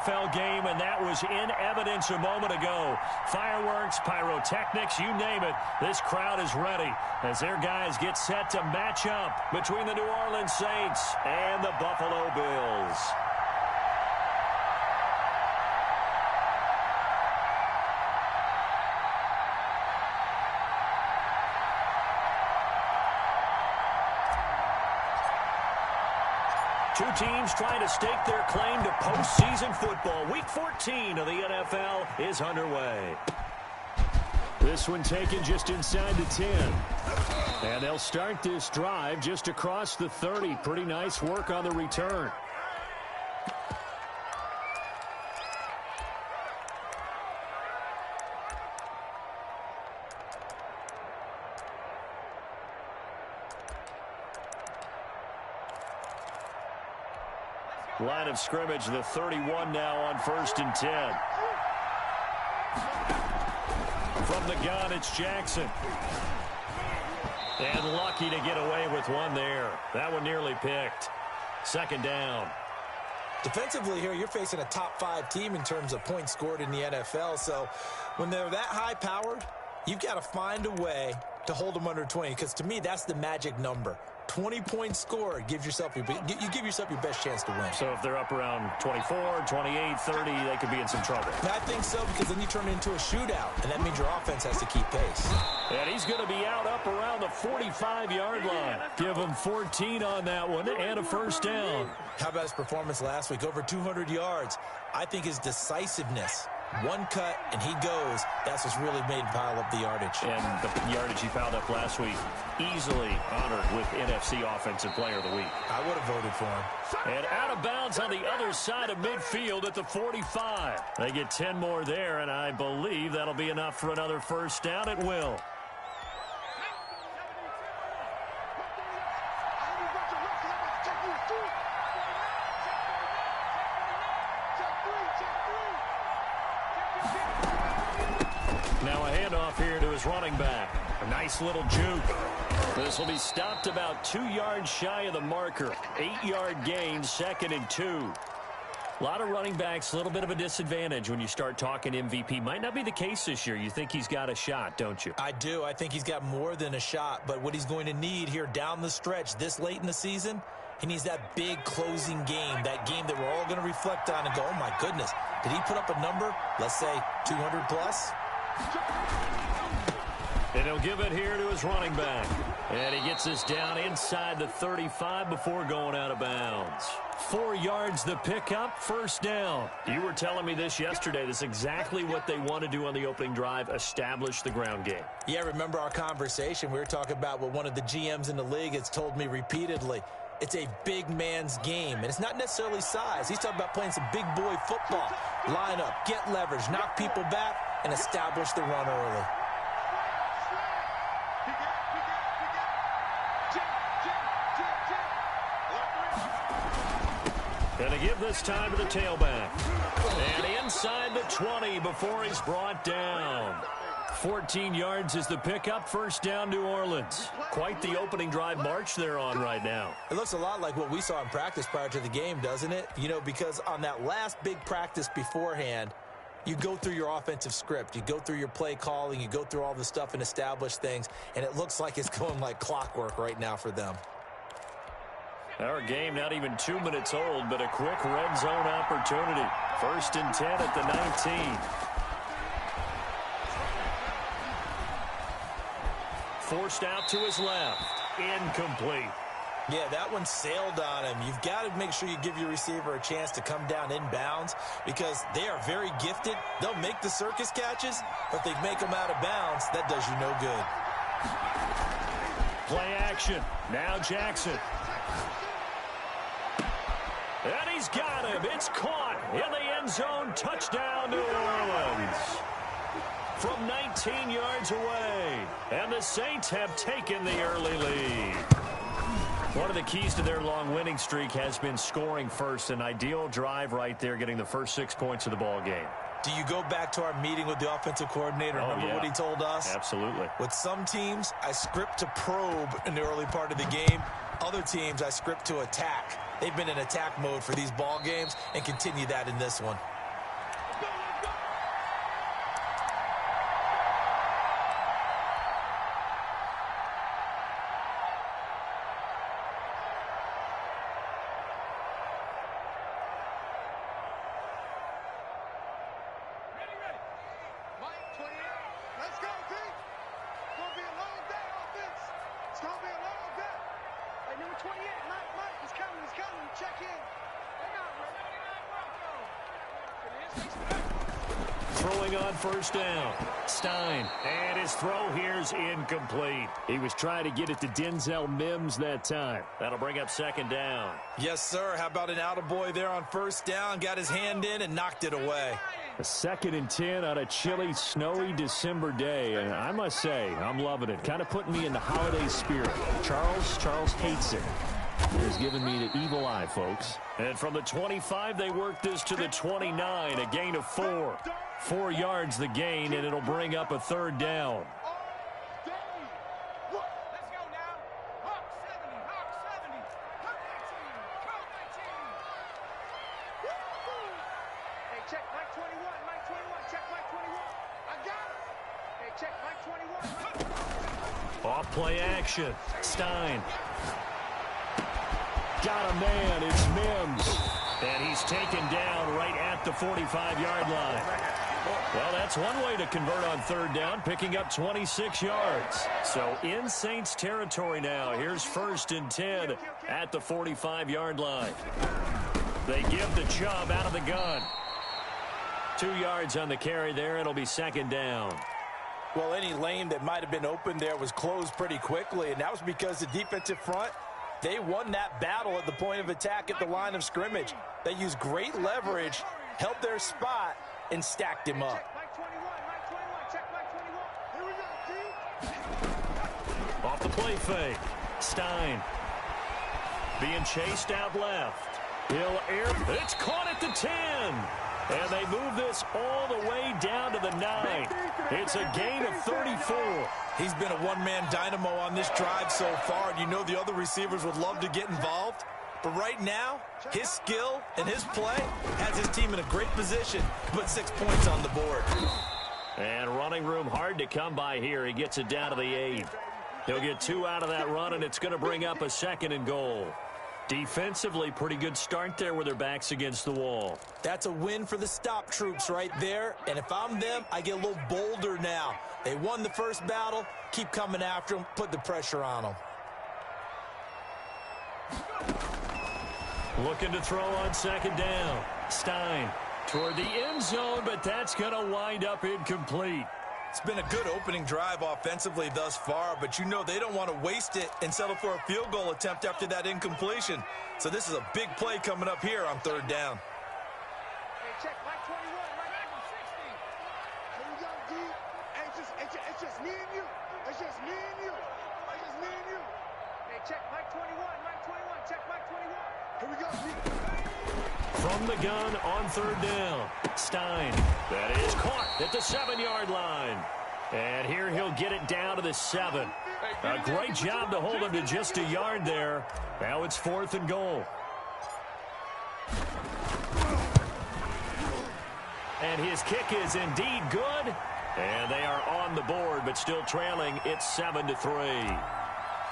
NFL game, and that was in evidence a moment ago. Fireworks, pyrotechnics, you name it. This crowd is ready as their guys get set to match up between the New Orleans Saints and the Buffalo Bills. Two teams trying to stake their claim to postseason football. Week 14 of the NFL is underway. This one taken just inside the 10. And they'll start this drive just across the 30. Pretty nice work on the return. Line of scrimmage, the 31 now on 1st and 10. From the gun, it's Jackson. And lucky to get away with one there. That one nearly picked. 2nd down. Defensively here, you're facing a top 5 team in terms of points scored in the NFL. So when they're that high-powered, you've got to find a way to hold them under 20. Because to me, that's the magic number. 20 points scored gives yourself you give yourself your best chance to win. So if they're up around 24, 28, 30, they could be in some trouble. I think so, because then you turn it into a shootout, and that means your offense has to keep pace. And he's going to be out up around the 45-yard line. Give him 14 on that one and a 1st down. How about his performance last week? Over 200 yards. I think his decisiveness. One cut, and he goes. That's what's really made him pile up the yardage. And the yardage he piled up last week, easily honored with NFC Offensive Player of the Week. I would have voted for him. And out of bounds on the other side of midfield at the 45. They get 10 more there, and I believe that'll be enough for another 1st down. It will. Now a handoff here to his running back. A nice little juke. This will be stopped about 2 yards shy of the marker. 8-yard gain, 2nd and 2. A lot of running backs, a little bit of a disadvantage when you start talking MVP. Might not be the case this year. You think he's got a shot, don't you? I do. I think he's got more than a shot. But what he's going to need here down the stretch this late in the season, he needs that big closing game, that game that we're all going to reflect on and go, oh, my goodness, did he put up a number, let's say 200 plus? And he'll give it here to his running back. And he gets us down inside the 35 before going out of bounds. 4 yards the pickup, 1st down. You were telling me this yesterday. This is exactly what they want to do on the opening drive, establish the ground game. Yeah, remember our conversation? We were talking about what one of the GMs in the league has told me repeatedly. It's a big man's game, and it's not necessarily size. He's talking about playing some big boy football. Line up, get leverage, knock people back, and establish the run early. And to give this time to the tailback. And inside the 20 before he's brought down. 14 yards is the pickup, 1st down, New Orleans. Quite the opening drive march they're on right now. It looks a lot like what we saw in practice prior to the game, doesn't it? You know, because on that last big practice beforehand, you go through your offensive script. You go through your play calling. You go through all the stuff and establish things. And it looks like it's going like clockwork right now for them. Our game not even 2 minutes old, but a quick red zone opportunity. 1st and 10 at the 19. Forced out to his left. Incomplete. Yeah, that one sailed on him. You've got to make sure you give your receiver a chance to come down inbounds because they are very gifted. They'll make the circus catches, but they make them out of bounds. That does you no good. Play action. Now Jackson. And he's got him. It's caught in the end zone. Touchdown, New Orleans. From 19 yards away. And the Saints have taken the early lead. One of the keys to their long winning streak has been scoring first. An ideal drive right there, getting the first 6 points of the ball game. Do you go back to our meeting with the offensive coordinator? Remember what he told us? Absolutely. With some teams, I script to probe in the early part of the game. Other teams, I script to attack. They've been in attack mode for these ball games and continue that in this one. go, D. It's going to be a long day, offense. It's going to be a long day. Hey, number 28, Mike, he's coming. Check in. Hang on, Throwing on first down. Stein. And his throw here's incomplete. He was trying to get it to Denzel Mims that time. That'll bring up second down. Yes, sir. How about an attaboy there on first down? Got his hand in and knocked it away. A 2nd and 10 on a chilly, snowy December day. And I must say, I'm loving it. Kind of putting me in the holiday spirit. Charles hates it. Has given me the evil eye, folks. And from the 25, they work this to the 29. A gain of 4. 4 yards the gain, and it'll bring up a third down. Let's go now. Hawk 70, Hawk 70. Hawk 19, Hawk 19. Hey, check Mike 21, check Mike 21. I got it. Hey, check Mike 21. Off play action. Stein. Got a man. It's Mims. And he's taken down right at the 45-yard line. Well, that's one way to convert on third down, picking up 26 yards. So in Saints territory now. Here's 1st and 10 at the 45-yard line. They give the Chubb out of the gun. 2 yards on the carry there. It'll be second down. Well, any lane that might have been open there was closed pretty quickly, and that was because the defensive front, they won that battle at the point of attack at the line of scrimmage. They used great leverage, held their spot, and stacked him up. Off the play fake. Stein. Being chased out left. He'll air. It's caught at the 10. And they move this all the way down to the 9. It's a gain of 34. He's been a one-man dynamo on this drive so far, and you know the other receivers would love to get involved. But right now, his skill and his play has his team in a great position to put 6 points on the board. And running room hard to come by here. He gets it down to the 8. He'll get 2 out of that run, and it's going to bring up a 2nd and goal. Defensively, pretty good start there with their backs against the wall. That's a win for the stop troops right there. And if I'm them, I get a little bolder now. They won the first battle. Keep coming after them. Put the pressure on them. Looking to throw on second down. Stein toward the end zone, but that's going to wind up incomplete. It's been a good opening drive offensively thus far, but you know they don't want to waste it and settle for a field goal attempt after that incompletion. So this is a big play coming up here on third down. Hey, check Mike 21, Mike 60. Here we go, D. It's just me and you. It's just me and you. It's just me and you. Hey, check Mike 21, check Mike 21. Here we go, D. From the gun on third down. Stein. That is caught at the 7-yard line. And here he'll get it down to the 7. A great job to hold him to just a yard there. Now it's 4th and goal. And his kick is indeed good. And they are on the board, but still trailing. It's 7-3.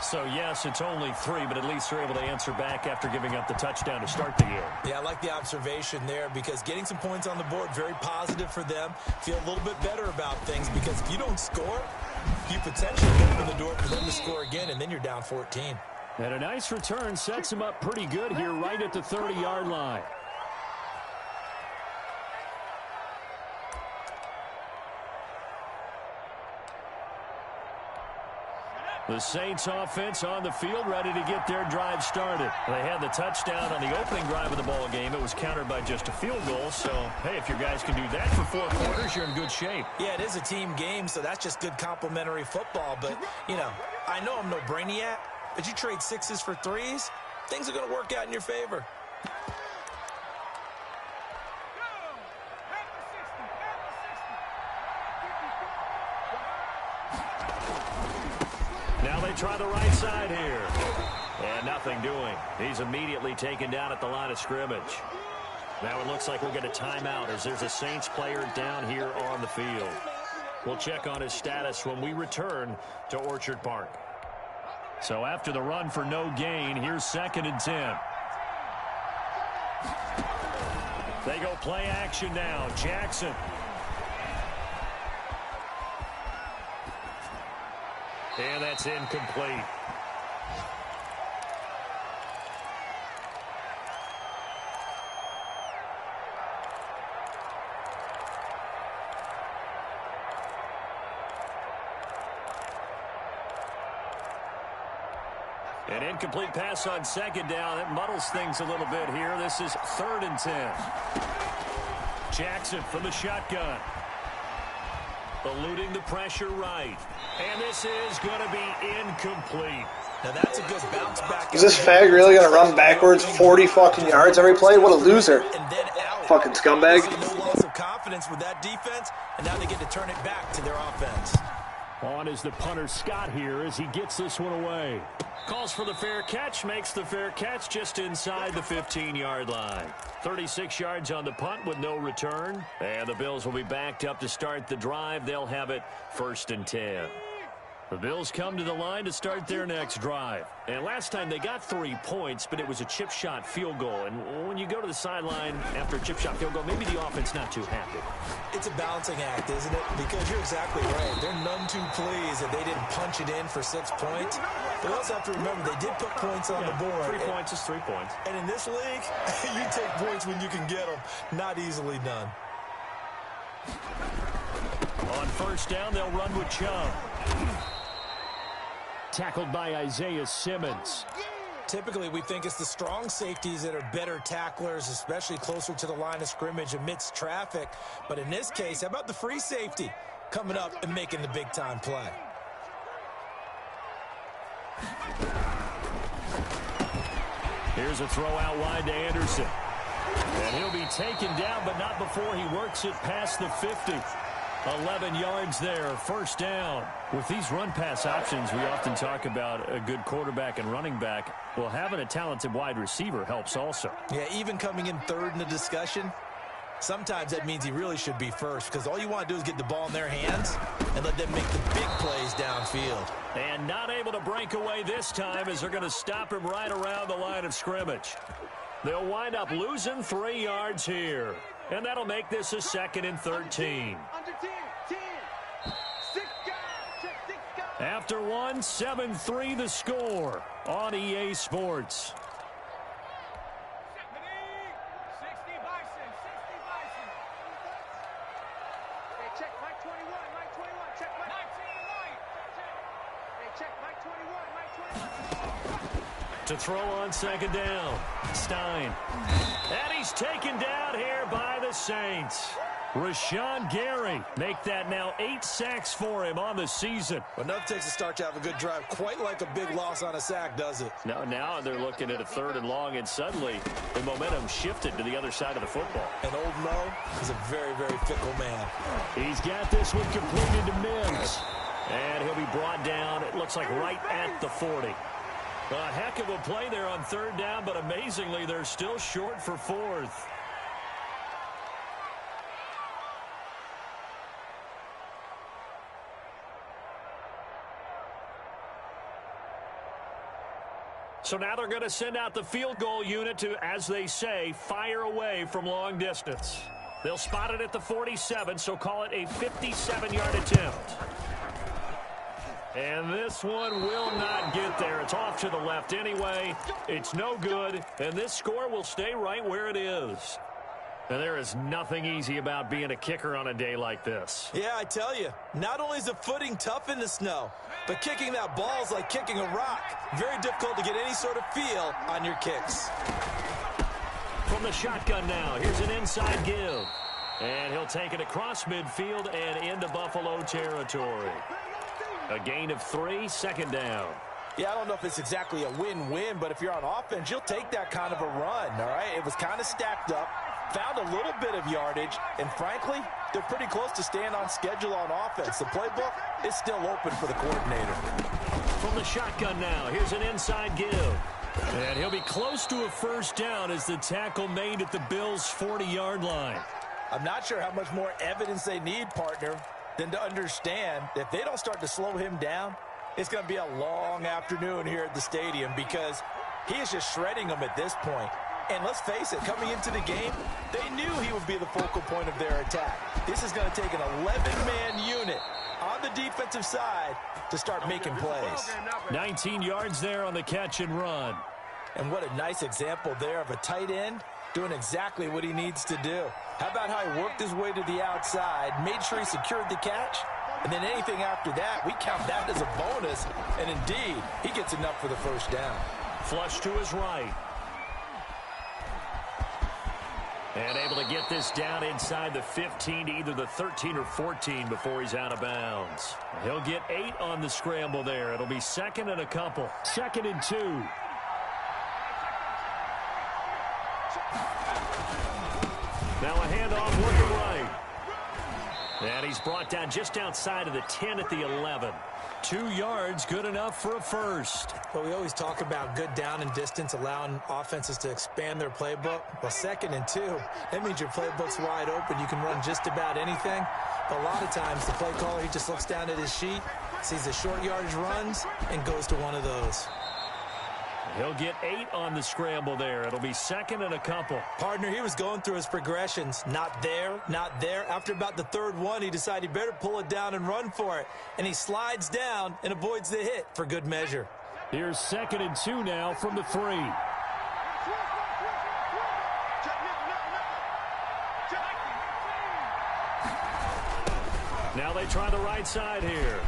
So, yes, it's only 3, but at least they're able to answer back after giving up the touchdown to start the year. Yeah, I like the observation there because getting some points on the board, very positive for them. Feel a little bit better about things because if you don't score, you potentially open the door for them to score again, and then you're down 14. And a nice return sets him up pretty good here right at the 30-yard line. The Saints offense on the field ready to get their drive started. They had the touchdown on the opening drive of the ball game. It was countered by just a field goal. So, hey, if your guys can do that for 4 quarters, you're in good shape. Yeah, it is a team game, so that's just good complimentary football. But, you know, I know I'm no brainiac, but you trade 6s for 3s, things are going to work out in your favor. Now they try the right side here. And nothing doing. He's immediately taken down at the line of scrimmage. Now it looks like we'll get a timeout as there's a Saints player down here on the field. We'll check on his status when we return to Orchard Park. So after the run for no gain, here's 2nd and 10. They go play action now. Jackson. And that's incomplete. An incomplete pass on second down. It muddles things a little bit here. This is 3rd and 10. Jackson from the shotgun. Eluding the pressure right. And this is going to be incomplete. Now that's a good bounce back. Is this fag really going to run backwards 40 fucking yards every play? What a loser. Fucking scumbag. No loss of confidence with that defense, and now they get to turn it back to their offense. On is the punter Scott here as he gets this one away. Calls for the fair catch, makes the fair catch just inside the 15-yard line. 36 yards on the punt with no return. And the Bills will be backed up to start the drive. They'll have it 1st and 10. The Bills come to the line to start their next drive. And last time they got 3 points, but it was a chip shot field goal. And when you go to the sideline after a chip shot field goal, maybe the offense not too happy. It's a balancing act, isn't it? Because you're exactly right. They're none too pleased that they didn't punch it in for 6 points. But also have to remember they did put points on the board. 3 points is 3 points. And in this league, you take points when you can get them. Not easily done. On 1st down, they'll run with Chubb. Tackled by Isaiah Simmons. Typically, we think it's the strong safeties that are better tacklers, especially closer to the line of scrimmage amidst traffic. But in this case, how about the free safety coming up and making the big-time play? Here's a throw out wide to Anderson. And he'll be taken down, but not before he works it past the 50. 11 yards there, 1st down. With these run-pass options, we often talk about a good quarterback and running back. Well, having a talented wide receiver helps also. Yeah, even coming in 3rd in the discussion, sometimes that means he really should be first because all you want to do is get the ball in their hands and let them make the big plays downfield. And not able to break away this time as they're going to stop him right around the line of scrimmage. They'll wind up losing 3 yards here. And that'll make this a 2nd and 13. After one, 7-3 the score on EA Sports. Check Mike 21, Mike 21, check Mike 19, hey, check Mike 21, Mike 21. To throw on 2nd down, Stein. And he's taken down here by the Saints. Rashawn Gary make that now 8 sacks for him on the season. But enough takes to start to have a good drive, quite like a big loss on a sack, does it? Now they're looking at a 3rd and long, and suddenly the momentum shifted to the other side of the football. And Old Mo is a very, very fickle man. He's got this one completed to Mims. And he'll be brought down, it looks like right at the 40. A heck of a play there on 3rd down, but amazingly, they're still short for 4th. So now they're going to send out the field goal unit to, as they say, fire away from long distance. They'll spot it at the 47, so call it a 57-yard attempt. And this one will not get there. It's off to the left anyway. It's no good, and this score will stay right where it is. And there is nothing easy about being a kicker on a day like this. Yeah, I tell you, not only is the footing tough in the snow, but kicking that ball is like kicking a rock. Very difficult to get any sort of feel on your kicks. From the shotgun now, here's an inside give. And he'll take it across midfield and into Buffalo territory. A gain of 3, 2nd down. Yeah, I don't know if it's exactly a win-win, but if you're on offense, you'll take that kind of a run, all right? It was kind of stacked up, found a little bit of yardage, and frankly, they're pretty close to staying on schedule on offense. The playbook is still open for the coordinator. From the shotgun now, here's an inside give. And he'll be close to a 1st down as the tackle made at the Bills' 40-yard line. I'm not sure how much more evidence they need, partner, than to understand that if they don't start to slow him down, it's going to be a long afternoon here at the stadium because he is just shredding them at this point. And let's face it, coming into the game, they knew he would be the focal point of their attack. This is going to take an 11-man unit on the defensive side to start making plays. 19 yards there on the catch and run. And what a nice example there of a tight end doing exactly what he needs to do. How about how he worked his way to the outside, made sure he secured the catch, and then anything after that, we count that as a bonus. And indeed, he gets enough for the first down. Flush to his right. And able to get this down inside the 15 to either the 13 or 14 before he's out of bounds. He'll get 8 on the scramble there. It'll be second and a couple. 2nd and 2. Now a handoff looking right. And he's brought down just outside of the 10 at the 11. 2 yards, good enough for a first. Well, we always talk about good down and distance, allowing offenses to expand their playbook. Well, 2nd and 2, that means your playbook's wide open. You can run just about anything. But a lot of times, the play caller, he just looks down at his sheet, sees the short yardage runs, and goes to one of those. He'll get 8 on the scramble there. It'll be second and a couple. Partner, he was going through his progressions. Not there, not there. After about the 3rd one, he decided he better pull it down and run for it. And he slides down and avoids the hit for good measure. Here's 2nd and 2 now from the 3. Now they try the right side here.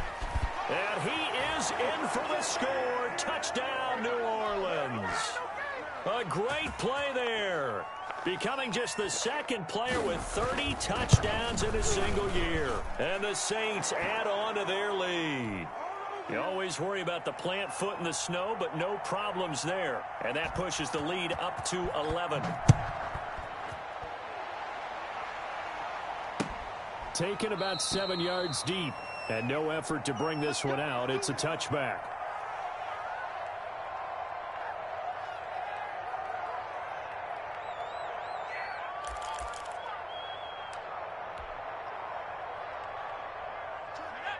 And he is in for the score. Touchdown, New Orleans. A great play there. Becoming just the 2nd player with 30 touchdowns in a single year. And the Saints add on to their lead. You always worry about the plant foot in the snow, but no problems there. And that pushes the lead up to 11. Taken about 7 yards deep. And no effort to bring this one out. It's a touchback.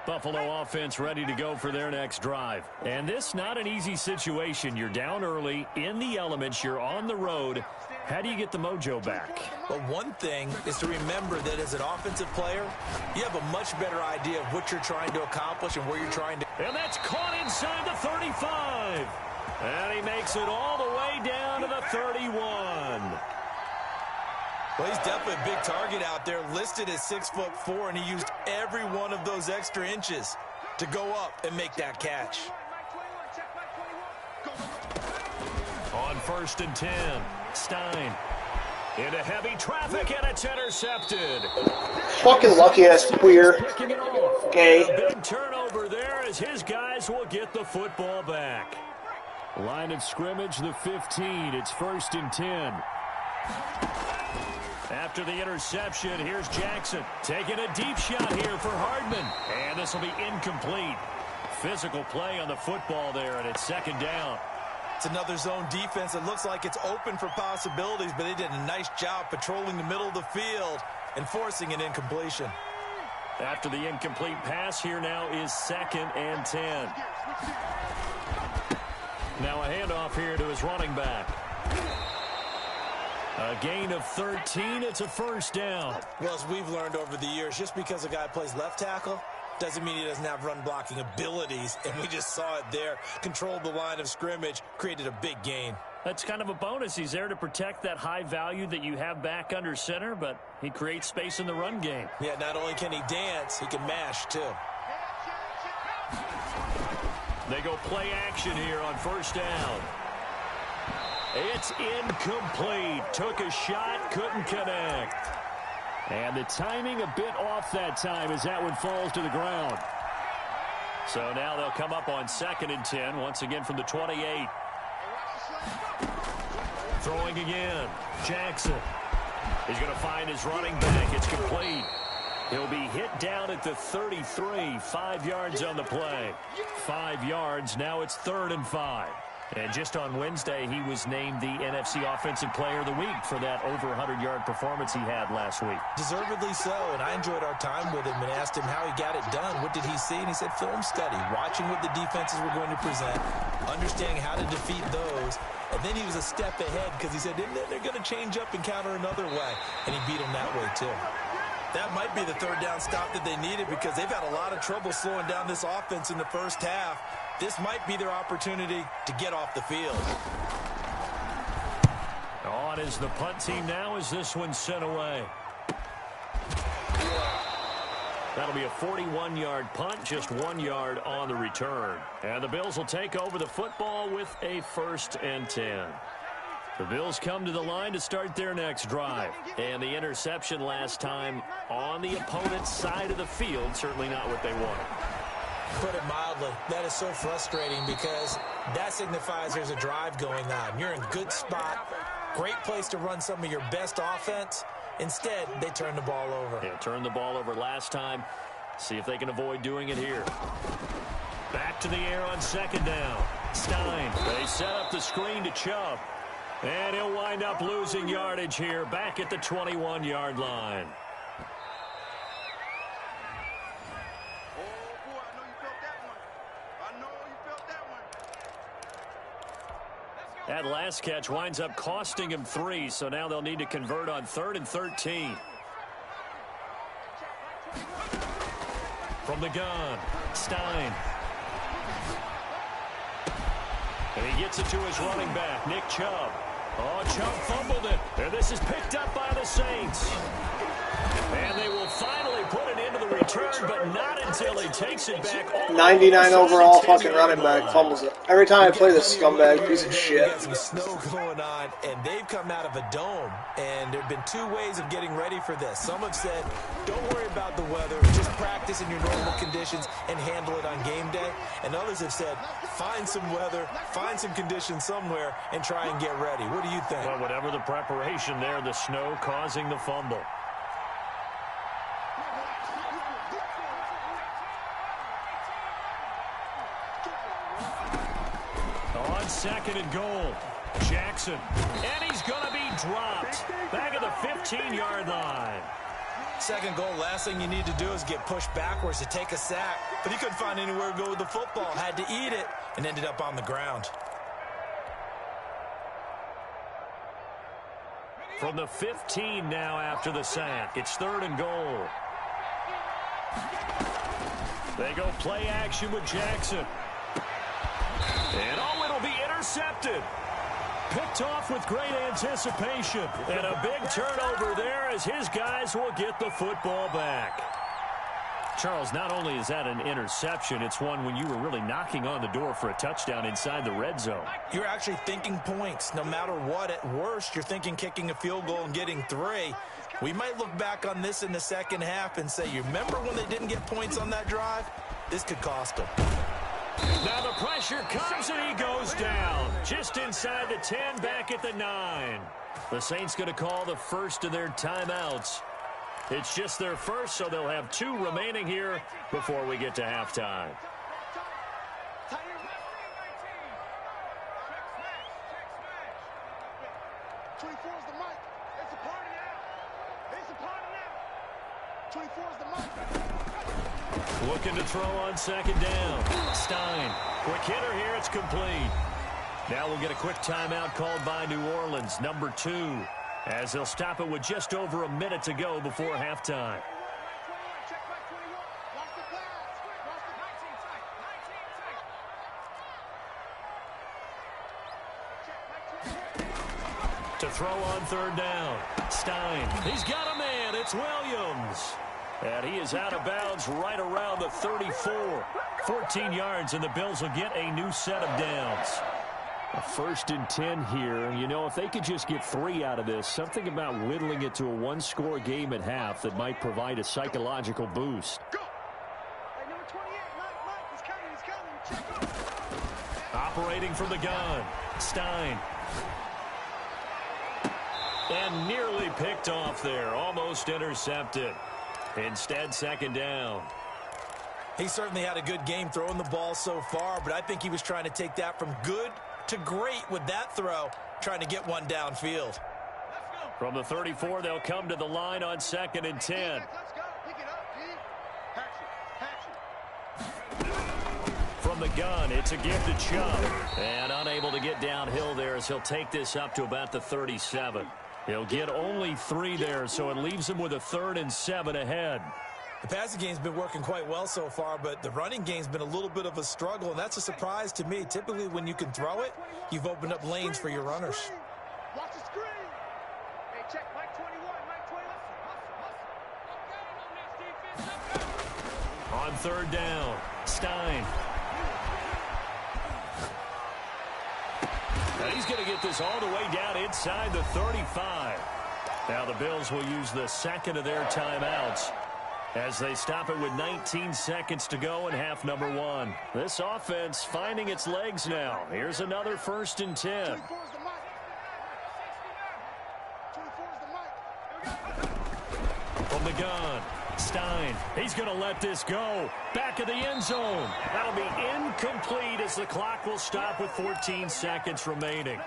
Buffalo offense ready to go for their next drive. And this not an easy situation. You're down early, in the elements, you're on the road. How do you get the mojo back? Well, one thing is to remember that as an offensive player, you have a much better idea of what you're trying to accomplish and where you're trying to... And that's caught inside the 35. And he makes it all the way down to the 31. Well, he's definitely a big target out there, listed as 6'4", and he used every one of those extra inches to go up and make that catch. On 1st and 10, Stein into heavy traffic, and it's intercepted. Fucking lucky ass queer. Gay. A big turnover there as his guys will get the football back. Line of scrimmage, the 15. It's 1st and 10. After the interception, here's Jackson taking a deep shot here for Hardman. And this will be incomplete. Physical play on the football there, and it's 2nd down. It's another zone defense. It looks like it's open for possibilities, but they did a nice job patrolling the middle of the field and forcing an incompletion. After the incomplete pass, here now is 2nd and 10. Now a handoff here to his running back. A gain of 13. It's a 1st down. Well, as we've learned over the years, just because a guy plays left tackle doesn't mean he doesn't have run-blocking abilities, and we just saw it there. Controlled the line of scrimmage, created a big gain. That's kind of a bonus. He's there to protect that high value that you have back under center, but he creates space in the run game. Yeah, not only can he dance, he can mash, too. They go play action here on 1st down. It's incomplete. Took a shot, couldn't connect. And the timing a bit off that time as that one falls to the ground. So now they'll come up on 2nd and 10, once again from the 28. Throwing again. Jackson. He's going to find his running back. It's complete. He'll be hit down at the 33. 5 yards on the play. 5 yards. Now it's 3rd and 5. And just on Wednesday, he was named the NFC Offensive Player of the Week for that over 100-yard performance he had last week. Deservedly so, and I enjoyed our time with him and asked him how he got it done. What did he see? And he said film study, watching what the defenses were going to present, understanding how to defeat those. And then he was a step ahead because he said, then they're going to change up and counter another way. And he beat him that way, too. That might be the third down stop that they needed because they've had a lot of trouble slowing down this offense in the first half. This might be their opportunity to get off the field. On is the punt team now as this one's sent away. That'll be a 41-yard punt, just 1 yard on the return. And the Bills will take over the football with a 1st and 10. The Bills come to the line to start their next drive. And the interception last time on the opponent's side of the field, certainly not what they wanted. Put it mildly, that is so frustrating because that signifies there's a drive going on. You're in a good spot, great place to run some of your best offense. Instead, they turn the ball over. Yeah, turned the ball over last time. See if they can avoid doing it here. Back to the air on 2nd down. Stein, they set up the screen to Chubb. And he'll wind up losing yardage here back at the 21-yard line. That last catch winds up costing him 3, so now they'll need to convert on 3rd and 13. From the gun, Stein. And he gets it to his running back, Nick Chubb. Oh, Chubb fumbled it. And this is picked up by the Saints. And they will finally put it into the return, but not until he takes it back. 99 overall fucking running back fumbles it. Every time I play this scumbag piece of shit. We got some snow going on, and they've come out of a dome. And there have been 2 ways of getting ready for this. Some have said, don't worry about the weather. Just practice in your normal conditions and handle it on game day. And others have said, find some weather, find some conditions somewhere, and try and get ready. What do you think? Well, whatever the preparation there, the snow causing the fumble. On 2nd and goal, Jackson. And he's going to be dropped back at the 15-yard line. 2nd goal, last thing you need to do is get pushed backwards to take a sack. But he couldn't find anywhere to go with the football. Had to eat it and ended up on the ground. From the 15 now after the sack. It's 3rd and goal. They go play action with Jackson. And oh, it'll be intercepted. Picked off with great anticipation. And a big turnover there as his guys will get the football back. Charles, not only is that an interception, it's one when you were really knocking on the door for a touchdown inside the red zone. You're actually thinking points. No matter what, at worst, you're thinking kicking a field goal and getting 3. We might look back on this in the second half and say, you remember when they didn't get points on that drive? This could cost them. Now the pressure comes and he goes down. Just inside the 10, back at the 9. The Saints going to call the first of their timeouts. It's just their first, so they'll have 2 remaining here before we get to halftime. 24 is the mic. It's a party now. It's a party now. 24 is the mic. Looking to throw on 2nd down. Stein. Quick hitter here. It's complete. Now we'll get a quick timeout called by New Orleans, number 2, as they'll stop it with just over a minute to go before halftime. To throw on 3rd down. Stein. He's got a man. It's Williams. And he is out of bounds right around the 34. 14 yards, and the Bills will get a new set of downs. A 1st and 10 here. You know, if they could just get 3 out of this, something about whittling it to a 1-score game at half that might provide a psychological boost. Operating from the gun. Stein. And nearly picked off there. Almost intercepted. Instead, 2nd down. He certainly had a good game throwing the ball so far, but I think he was trying to take that from good to great with that throw, trying to get one downfield. From the 34, they'll come to the line on 2nd and 10. From the gun, it's a gift to Chubb. And unable to get downhill there as he'll take this up to about the 37. He'll get only 3 there, so it leaves him with a 3rd and 7 ahead. The passing game's been working quite well so far, but the running game's been a little bit of a struggle, and that's a surprise to me. Typically, when you can throw it, you've opened up lanes for your runners. Watch the screen. Hey, check Mike 21, Mike 21. On 3rd down, Stein. Now he's going to get this all the way down inside the 35. Now the Bills will use the second of their timeouts as they stop it with 19 seconds to go in half number 1. This offense finding its legs now. Here's another 1st and 10. 24 is the mic. 24 is the mic. From the gun, Stein. He's going to let this go. Back of the end zone. That'll be incomplete as the clock will stop with 14 seconds remaining.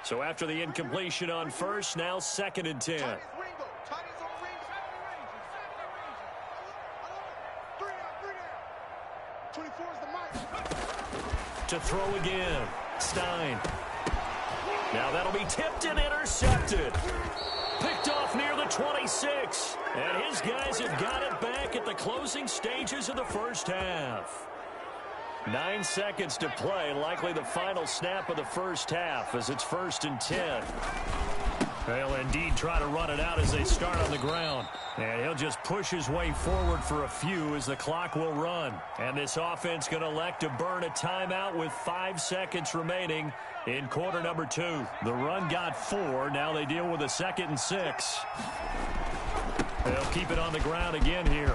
So after the incompletion on 1st, now 2nd and 10. 24 is the mic. To throw again, Stein. Now that'll be tipped and intercepted. Picked off near the 26. And his guys have got it back at the closing stages of the 1st half. 9 seconds to play, likely the final snap of the 1st half as it's 1st and 10. They'll indeed try to run it out as they start on the ground. And he'll just push his way forward for a few as the clock will run. And this offense going to elect to burn a timeout with 5 seconds remaining in quarter number 2. The run got 4. Now they deal with a 2nd and 6. They'll keep it on the ground again here.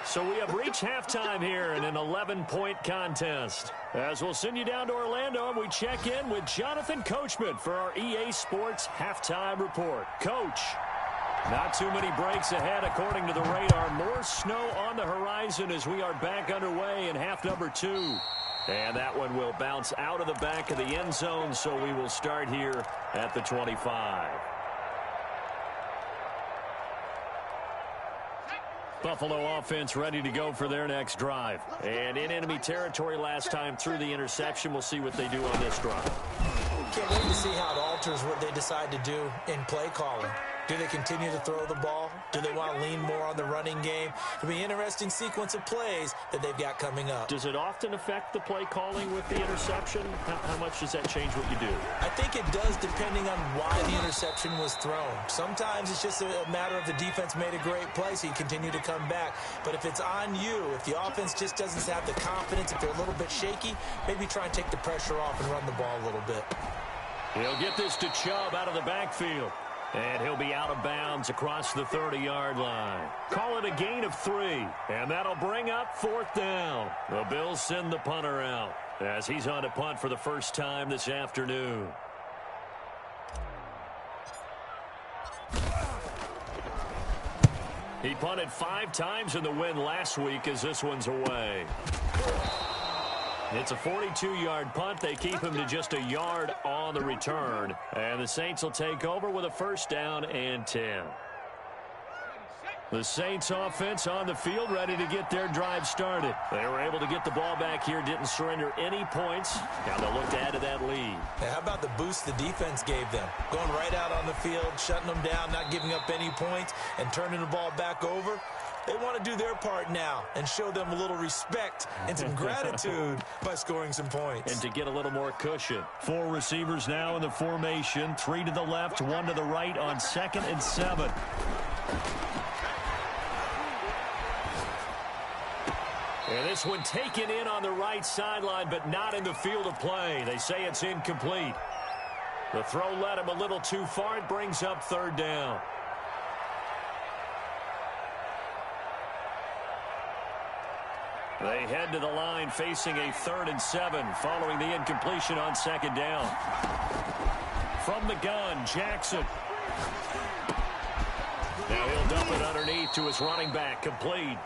So we have reached halftime here in an 11-point contest. As we'll send you down to Orlando, and we check in with Jonathan Coachman for our EA Sports Halftime Report. Coach, not too many breaks ahead according to the radar. More snow on the horizon as we are back underway in half number 2. And that one will bounce out of the back of the end zone, so we will start here at the 25. Buffalo offense ready to go for their next drive. And in enemy territory last time through the interception. We'll see what they do on this drive. Can't wait to see how it alters what they decide to do in play calling. Do they continue to throw the ball? Do they want to lean more on the running game? It'll be an interesting sequence of plays that they've got coming up. Does it often affect the play calling with the interception? How much does that change what you do? I think it does depending on why the interception was thrown. Sometimes it's just a matter of the defense made a great play, so you continue to come back. But if it's on you, if the offense just doesn't have the confidence, if they're a little bit shaky, maybe try and take the pressure off and run the ball a little bit. He'll get this to Chubb out of the backfield. And he'll be out of bounds across the 30-yard line. Call it a gain of 3. And that'll bring up 4th down. The Bills send the punter out as he's on to punt for the first time this afternoon. He punted 5 times in the win last week as this one's away. It's a 42-yard punt. They keep him to just a yard on the return. And the Saints will take over with a 1st down and 10. The Saints offense on the field ready to get their drive started. They were able to get the ball back here, didn't surrender any points. Now they'll look to add to that lead. Now, how about the boost the defense gave them? Going right out on the field, shutting them down, not giving up any points, and turning the ball back over. They want to do their part now and show them a little respect and some gratitude by scoring some points. And to get a little more cushion. 4 receivers now in the formation. 3 to the left, 1 to the right on 2nd and 7. And this one taken in on the right sideline, but not in the field of play. They say it's incomplete. The throw led him a little too far. It brings up 3rd down. They head to the line facing a 3rd and 7 following the incompletion on 2nd down. From the gun, Jackson. Now he'll dump it underneath to his running back, complete.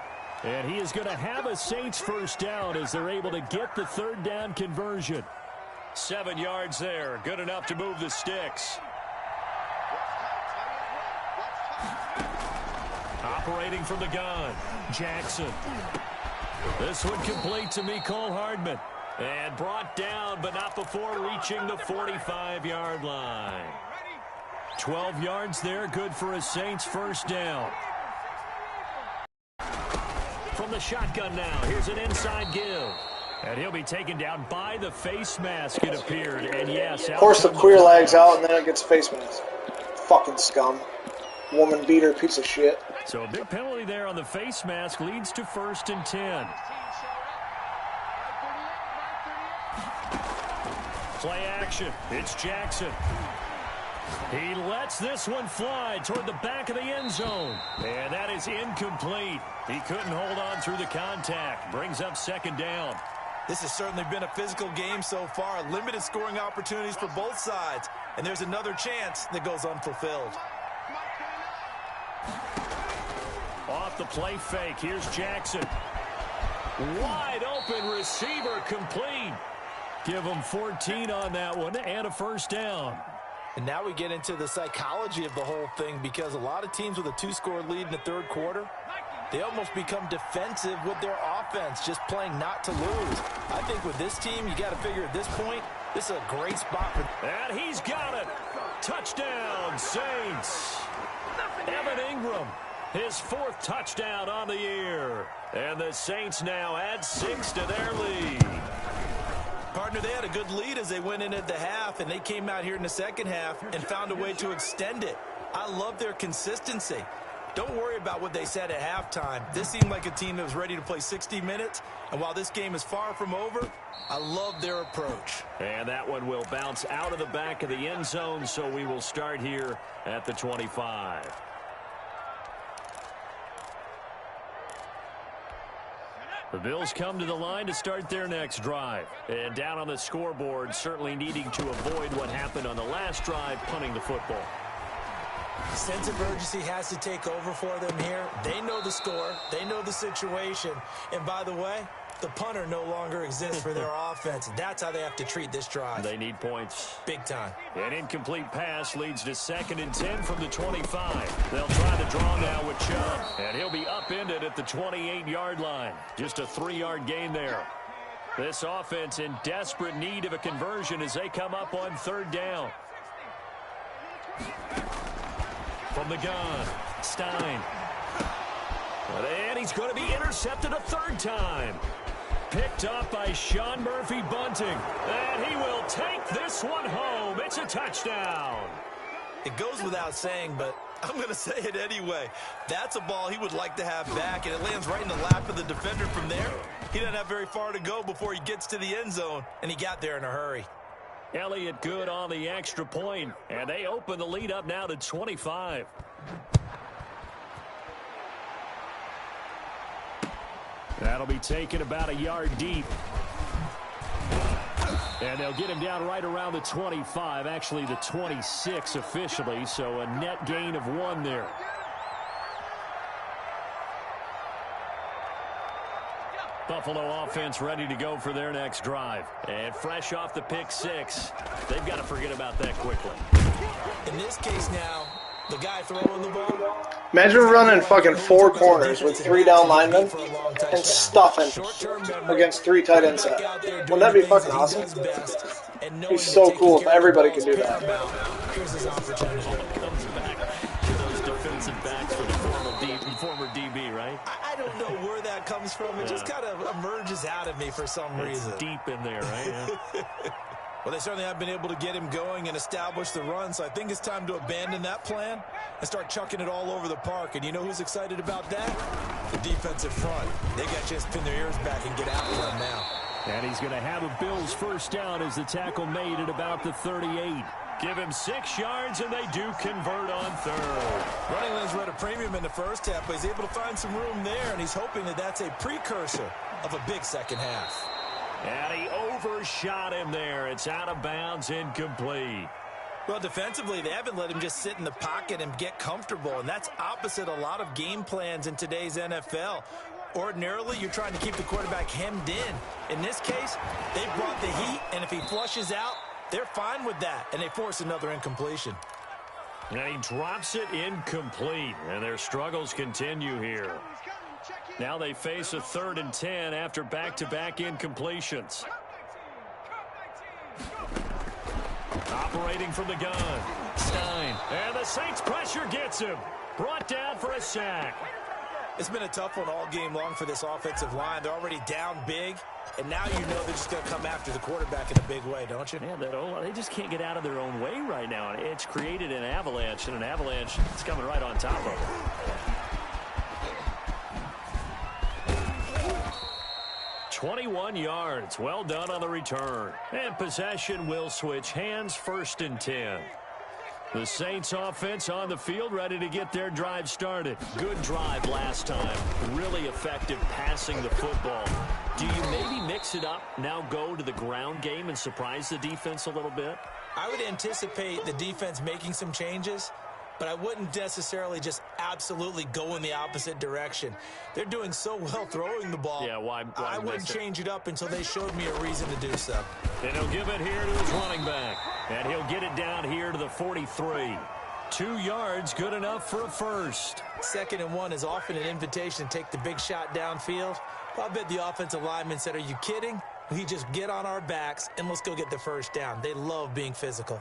And he is going to have a Saints 1st down as they're able to get the 3rd down conversion. 7 yards there, good enough to move the sticks. Operating from the gun, Jackson. This one complete to Mecole Hardman. And brought down, but not before reaching the 45-yard line. 12 yards there, good for a Saints first down. From the shotgun now, here's an inside give. And he'll be taken down by the face mask, it appeared. And yes, of course the queer leg's out, and then it gets face mask. Fucking scum. Woman beater, piece of shit. So a big penalty there on the face mask leads to 1st and 10. Play action. It's Jackson. He lets this one fly toward the back of the end zone. And that is incomplete. He couldn't hold on through the contact. Brings up 2nd down. This has certainly been a physical game so far. Limited scoring opportunities for both sides. And there's another chance that goes unfulfilled. Off the play fake. Here's Jackson. Wide open receiver complete. Give him 14 on that one and a first down. And now we get into the psychology of the whole thing, because a lot of teams with a 2-score lead in the 3rd quarter, they almost become defensive with their offense, just playing not to lose. I think with this team, you got to figure at this point, this is a great spot for. And he's got it. Touchdown, Saints. Evan Ingram, his 4th touchdown on the year. And the Saints now add 6 to their lead. Partner, they had a good lead as they went in at the half, and they came out here in the 2nd half and found a way to extend it. I love their consistency. Don't worry about what they said at halftime. This seemed like a team that was ready to play 60 minutes, and while this game is far from over, I love their approach. And that one will bounce out of the back of the end zone, so we will start here at the 25. The Bills come to the line to start their next drive. And down on the scoreboard, certainly needing to avoid what happened on the last drive, punting the football. Sense of urgency has to take over for them here. They know the score. They know the situation. And by the way, the punter no longer exists for their offense. That's how they have to treat this drive. They need points. Big time. An incomplete pass leads to 2nd and 10 from the 25. They'll try the draw now with Chubb. And he'll be upended at the 28-yard line. Just a 3-yard gain there. This offense in desperate need of a conversion as they come up on 3rd down. From the gun, Stein. And he's going to be intercepted a 3rd time. Picked up by Sean Murphy Bunting. And he will take this one home. It's a touchdown. It goes without saying, but I'm going to say it anyway. That's a ball he would like to have back, and it lands right in the lap of the defender from there. He doesn't have very far to go before he gets to the end zone, and he got there in a hurry. Elliott good on the extra point, and they open the lead up now to 25. That'll be taken about a yard deep. And they'll get him down right around the 25, actually the 26 officially, so a net gain of 1 there. Buffalo offense ready to go for their next drive. And fresh off the pick 6, they've got to forget about that quickly. In this case now, the guy throwing the ball. Imagine running fucking 4 corners with 3 down linemen and stuffing against 3 tight ends. Wouldn't that be fucking awesome? It'd be so cool if everybody could do that. Here's his opportunity. Comes back to those defensive backs for the former DB, right? I don't know where that comes from. It just kind of emerges out of me for some reason. It's deep in there, right? Yeah. Well, they certainly have been able to get him going and establish the run, so I think it's time to abandon that plan and start chucking it all over the park. And you know who's excited about that? The defensive front. They got a chance to pin their ears back and get after him now. And he's going to have a Bills first down as the tackle made at about the 38. Give him 6 yards, and they do convert on 3rd. Running lanes were at a premium in the first half, but he's able to find some room there, and he's hoping that that's a precursor of a big second half. And he overshot him there. It's out of bounds, incomplete. Well, defensively, they haven't let him just sit in the pocket and get comfortable, and that's opposite a lot of game plans in today's NFL. Ordinarily, you're trying to keep the quarterback hemmed in. In this case, they brought the heat, and if he flushes out, they're fine with that, and they force another incompletion. And he drops it incomplete, and their struggles continue here. Now they face a 3rd and 10 after back-to-back incompletions. Operating from the gun, Stein. And the Saints pressure gets him. Brought down for a sack. It's been a tough one all game long for this offensive line. They're already down big, and now you know they're just going to come after the quarterback in a big way, don't you? Yeah, they just can't get out of their own way right now. It's created an avalanche, and an avalanche is coming right on top of them. 21 yards. Well done on the return. And possession will switch hands, 1st and 10. The Saints offense on the field, ready to get their drive started. Good drive last time. Really effective passing the football. Do you maybe mix it up, now go to the ground game and surprise the defense a little bit? I would anticipate the defense making some changes, but I wouldn't necessarily just absolutely go in the opposite direction. They're doing so well throwing the ball. Yeah, why I wouldn't change it up until they showed me a reason to do so. And he'll give it here to his running back. And he'll get it down here to the 43. 2 yards, good enough for a first. 2nd and 1 is often an invitation to take the big shot downfield. I bet the offensive lineman said, "Are you kidding? We just get on our backs and let's go get the first down." They love being physical.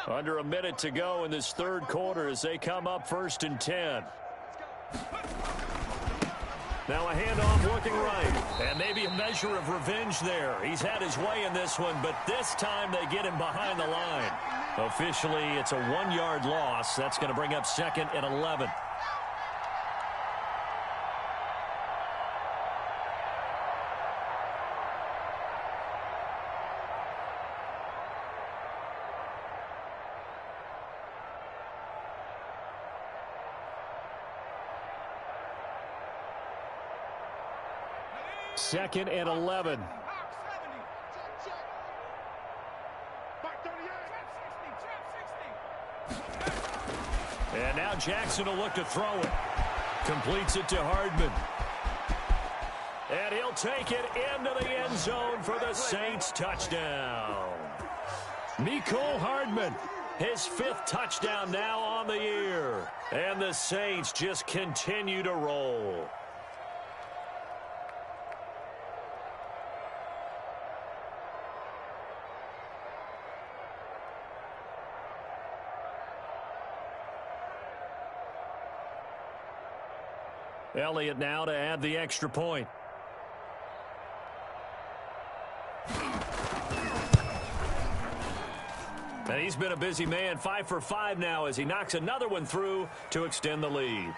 Under a minute to go in this 3rd quarter as they come up 1st and 10. Now a handoff looking right. And maybe a measure of revenge there. He's had his way in this one, but this time they get him behind the line. Officially, it's a 1-yard loss. That's going to bring up 2nd and 11. Second and 11. And now Jackson will look to throw it. Completes it to Hardman. And he'll take it into the end zone for the Saints touchdown. Mecole Hardman, his 5th touchdown now on the year. And the Saints just continue to roll. Elliott now to add the extra point. And he's been a busy man, 5 for 5 now as he knocks another one through to extend the lead.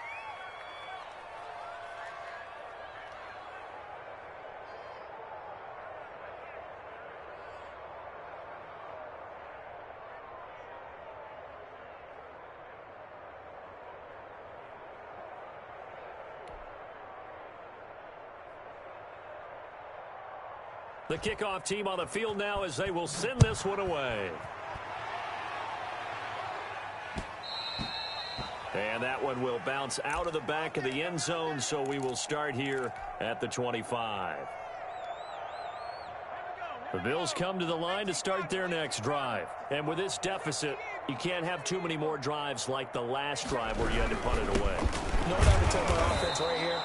The kickoff team on the field now as they will send this one away. And that one will bounce out of the back of the end zone, so we will start here at the 25. The Bills come to the line to start their next drive. And with this deficit, you can't have too many more drives like the last drive where you had to punt it away. You know what I would tell my offense right here?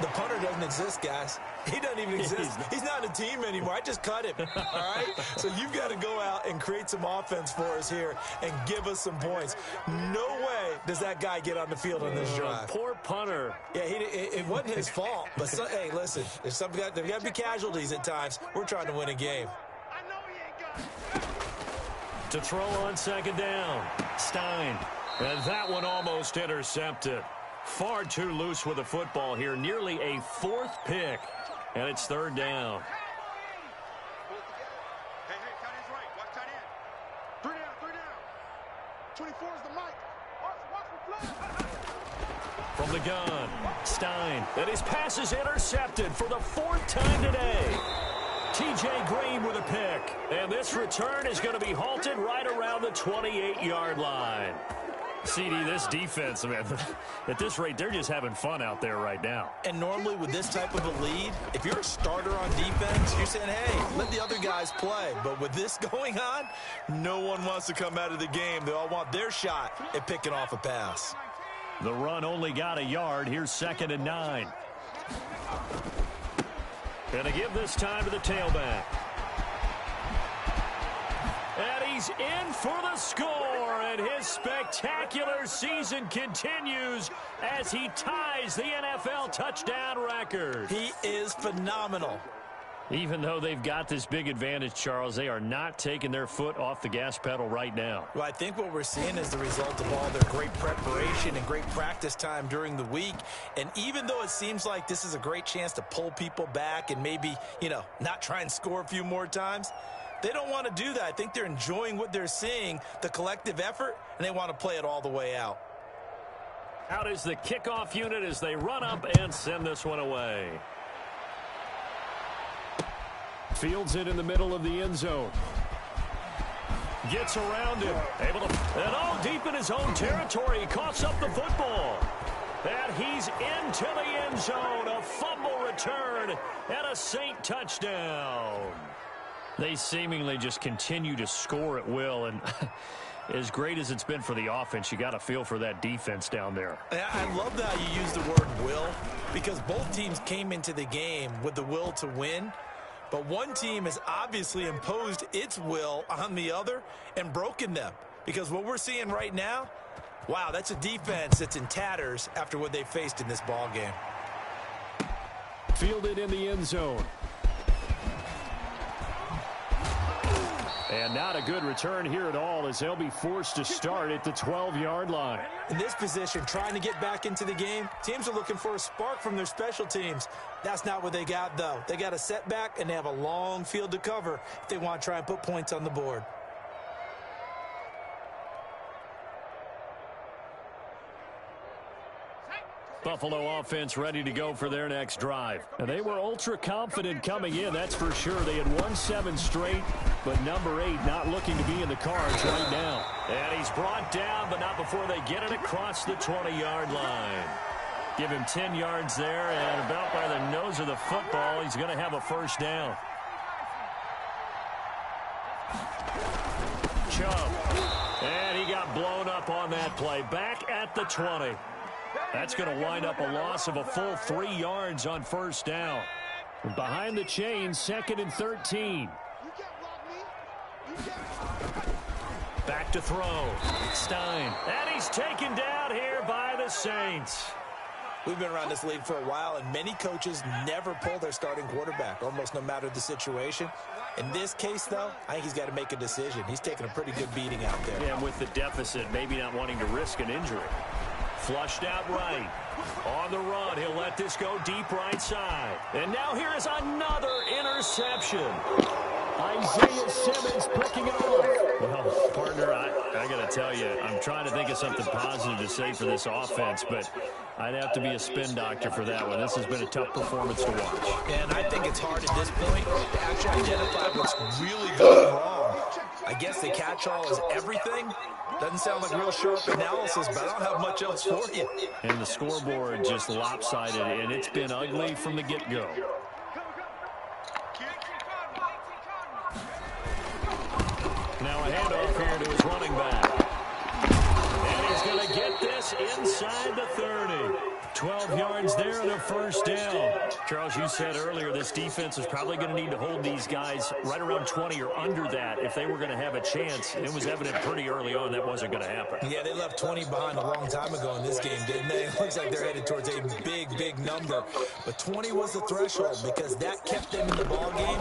The punter doesn't exist, guys. He doesn't even exist. He's not a team anymore. I just cut him, all right? So you've got to go out and create some offense for us here and give us some points. No way does that guy get on the field on this drive. Poor punter. Yeah, it wasn't his fault. But, hey, listen, there's got to be casualties at times. We're trying to win a game. To throw on 2nd down, Stein. And that one almost intercepted. Far too loose with the football here. Nearly a 4th pick. And it's 3rd down. Hey, tight end's right. Watch tight end. 3 down. 24 is the mic. Watch the flag. From the gun, Stein. And his pass is intercepted for the 4th time today. T.J. Green with a pick. And this return is going to be halted right around the 28-yard line. CD, this defense, man, at this rate, they're just having fun out there right now. And normally with this type of a lead, if you're a starter on defense, you're saying, hey, let the other guys play. But with this going on, no one wants to come out of the game. They all want their shot at picking off a pass. The run only got a yard. Here's 2nd and 9. Going to give this time to the tailback. And he's in for the score, and his spectacular season continues as he ties the NFL touchdown record. He is phenomenal. Even though they've got this big advantage, Charles, they are not taking their foot off the gas pedal right now. Well, I think what we're seeing is the result of all their great preparation and great practice time during the week. And even though it seems like this is a great chance to pull people back and maybe, not try and score a few more times, they don't want to do that. I think they're enjoying what they're seeing, the collective effort, and they want to play it all the way out. Out is the kickoff unit as they run up and send this one away. Fields it in the middle of the end zone. Gets around him. Deep in his own territory. He coughs up the football. And he's into the end zone. A fumble return and a Saint touchdown. They seemingly just continue to score at will, and as great as it's been for the offense, you got a feel for that defense down there. I love that you use the word will, because both teams came into the game with the will to win, but one team has obviously imposed its will on the other and broken them, because what we're seeing right now, wow, that's a defense that's in tatters after what they faced in this ball game. Fielded in the end zone. And not a good return here at all as they'll be forced to start at the 12-yard line. In this position, trying to get back into the game, teams are looking for a spark from their special teams. That's not what they got, though. They got a setback, and they have a long field to cover if they want to try and put points on the board. Buffalo offense ready to go for their next drive. And they were ultra confident coming in, that's for sure. They had won 7 straight, but number 8 not looking to be in the cards right now. And he's brought down, but not before they get it across the 20-yard line. Give him 10 yards there, and about by the nose of the football, he's going to have a first down. Chubb. And he got blown up on that play. Back at the 20. That's going to wind up a loss of a full 3 yards on first down. Behind the chains, 2nd and 13. Back to throw. Stein. And he's taken down here by the Saints. We've been around this league for a while, and many coaches never pull their starting quarterback, almost no matter the situation. In this case, though, I think he's got to make a decision. He's taking a pretty good beating out there. Yeah, and with the deficit, maybe not wanting to risk an injury. Flushed out right. On the run, he'll let this go deep right side. And now here is another interception. Isaiah Simmons picking it off. Well, partner, I got to tell you, I'm trying to think of something positive to say for this offense, but I'd have to be a spin doctor for that one. This has been a tough performance to watch. And I think it's hard at this point to actually identify what's really going wrong. I guess the catch-all is everything. Doesn't sound like real sharp analysis, but I don't have much else for you. And the scoreboard just lopsided, and it's been ugly from the get-go. Now a handoff here to his running back. And he's going to get this inside the 30. 12 yards there and a first down. Charles, you said earlier this defense is probably going to need to hold these guys right around 20 or under that if they were going to have a chance. It was evident pretty early on that wasn't going to happen. Yeah, they left 20 behind a long time ago in this game, didn't they? It looks like they're headed towards a big number. But 20 was the threshold because that kept them in the ball game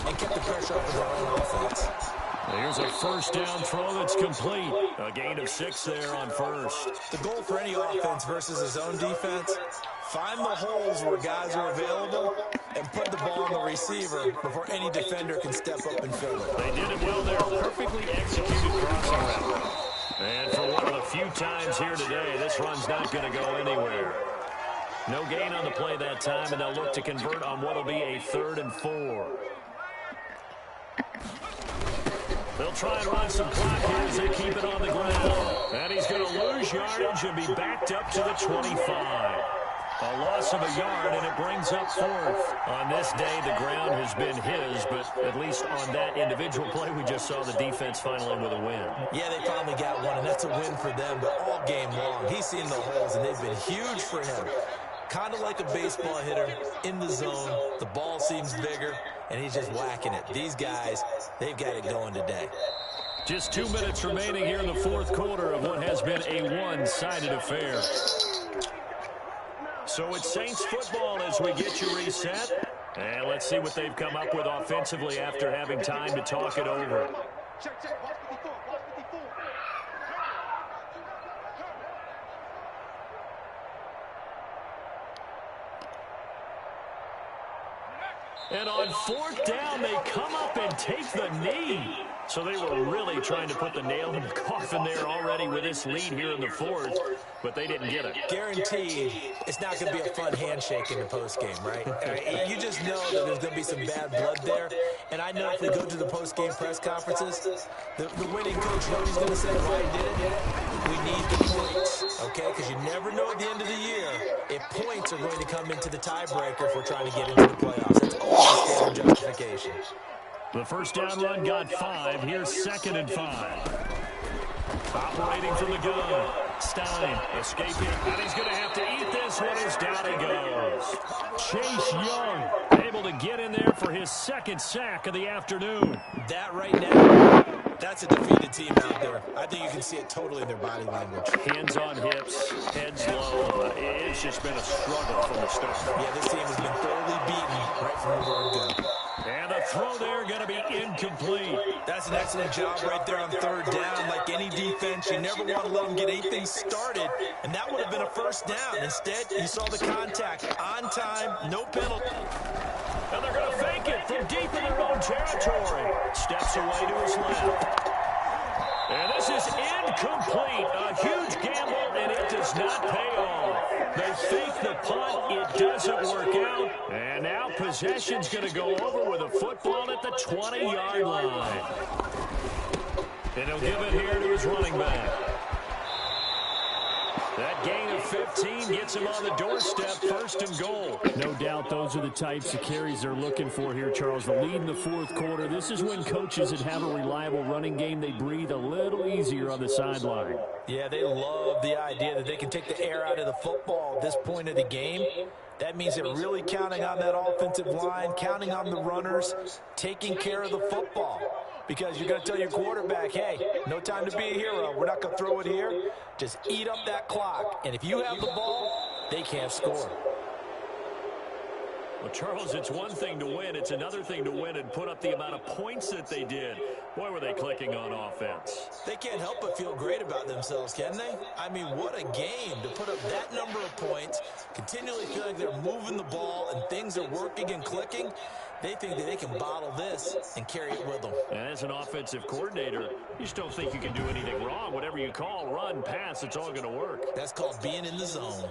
and kept the pressure up for their own offense. Here's a first down throw that's complete. A gain of 6 there on first. The goal for any offense versus a zone defense, find the holes where guys are available and put the ball on the receiver before any defender can step up and fill it. They did it well there. Perfectly executed crossing route. And for one of the few times here today, this run's not going to go anywhere. No gain on the play that time, and they'll look to convert on what will be a 3rd and 4. They'll They'll try and run some clock here as they keep it on the ground. And he's going to lose yardage and be backed up to the 25. A loss of a yard, and it brings up fourth. On this day, the ground has been his, but at least on that individual play, we just saw the defense finally with a win. Yeah, they finally got one, and that's a win for them, but all game long, he's seen the holes, and they've been huge for him. Kind of like a baseball hitter in the zone. The ball seems bigger, and he's just whacking it. These guys, they've got it going today. Just 2 minutes remaining here in the fourth quarter of what has been a one-sided affair. So it's Saints football as we get you reset. And let's see what they've come up with offensively after having time to talk it over. And on fourth down, they come up and take the knee. So they were really trying to put the nail in the coffin there already with this lead here in the fourth, but they didn't get it. Guaranteed, it's not going to be a fun handshake in the postgame, right? You just know that there's going to be some bad blood there. And I know if we go to the postgame press conferences, the winning coach, you know what he's going to say? Why he did it? We need the points, okay? Because you never know at the end of the year if points are going to come into the tiebreaker if we're trying to get into the playoffs. That's always the standard justification. The first down run got 5. Here's 2nd and 5. Operating from the gun. Stein escaping, and he's going to have to eat this one as down he goes. Chase Young able to get in there for his 2nd sack of the afternoon. That right now, that's a defeated team out there. I think you can see it totally in their body language. Hands on hips, heads low. It's just been a struggle from the start. Yeah, this team has been thoroughly beaten right from the word go. And the throw there going to be incomplete. That's an excellent job right there on 3rd down. Like any defense, you never want to let them get anything started, and that would have been a first down. Instead, you saw the contact on time, no penalty. And they're going to fake it from deep in their own territory. Steps away to his left. And this is incomplete. A huge gamble, and it does not pay off. They fake the punt. It doesn't work out. And now possession's going to go over with a football at the 20-yard line. And he'll give it here to his running back. That gain of 15 gets him on the doorstep, 1st and goal. No doubt those are the types of carries they're looking for here, Charles. The lead in the fourth quarter. This is when coaches that have a reliable running game, they breathe a little easier on the sideline. Yeah, they love the idea that they can take the air out of the football at this point of the game. That means they're really counting on that offensive line, counting on the runners, taking care of the football. Because you're going to tell your quarterback, hey, no time to be a hero. We're not going to throw it here. Just eat up that clock. And if you have the ball, they can't score. Well, Charles, it's one thing to win. It's another thing to win and put up the amount of points that they did. Boy, were they clicking on offense. They can't help but feel great about themselves, can they? I mean, what a game to put up that number of points, continually feel like they're moving the ball and things are working and clicking. They think that they can bottle this and carry it with them. And as an offensive coordinator, you just don't think you can do anything wrong. Whatever you call, run, pass, it's all going to work. That's called being in the zone.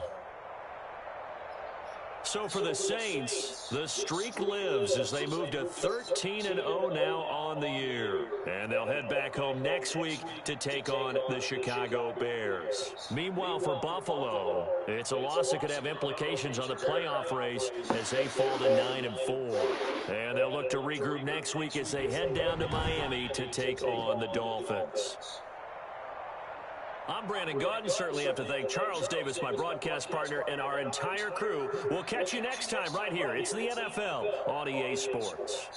So for the Saints, the streak lives as they move to 13-0 now on the year. And they'll head back home next week to take on the Chicago Bears. Meanwhile, for Buffalo, it's a loss that could have implications on the playoff race as they fall to 9-4. And they'll look to regroup next week as they head down to Miami to take on the Dolphins. I'm Brandon Gaudin. Certainly have to thank Charles Davis, my broadcast partner, and our entire crew. We'll catch you next time right here. It's the NFL on EA Sports.